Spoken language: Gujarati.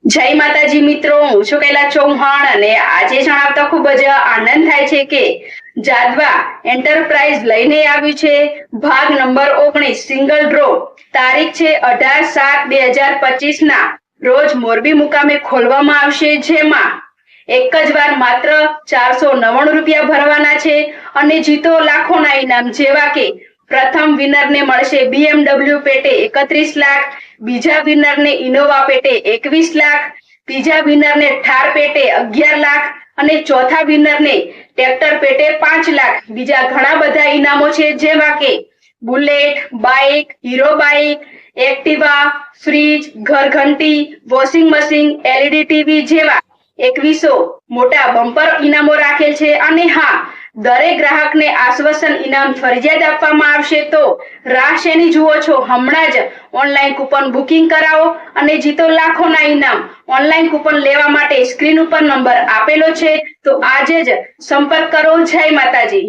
જય માતાજી મિત્રો, હું છું કૈલાસ ચૌહાણ અને આજે જણાવતા ખૂબ જ આનંદ થાય છે કે જાદવા એન્ટરપ્રાઇઝ લઈને આવ્યું છે ભાગ નંબર 19 સિંગલ ડ્રો. તારીખ છે 18/7/2025 ના રોજ મોરબી મુકામે ખોલવામાં આવશે, જેમાં એક જ વાર માત્ર 499 રૂપિયા ભરવાના છે અને જીતો લાખોના ઇનામ, જેવા કે પ્રથમ વિનરને મળશે BMW પેટે 31 લાખ, બીજા વિનરને ઇનોવા પેટે 21 લાખ, ત્રીજા વિનરને થાર પેટે 11 લાખ અને ચોથા વિનરને ટ્રેક્ટર પેટે 5 લાખ. બીજા ઘણા બધા ઇનામો છે, જેવા કે Bullet bike, Hero bike, Activa, fridge, ઘરઘંટી, વોશિંગ મશીન, LED ટીવી જેવા 2100 મોટા બમ્પર ઇનામો રાખેલ છે. અને હા, દરેક ગ્રાહકને આશ્વાસન ઇનામ ફરજિયાત આપવામાં આવશે. તો રાહ શેની જુઓ છો? હમણાં જ ઓનલાઈન કૂપન બુકિંગ કરાવો અને જીતો લાખોના ઇનામ. ઓનલાઈન કૂપન લેવા માટે સ્ક્રીન ઉપર નંબર આપેલો છે, તો આજે જ સંપર્ક કરો. જય માતાજી.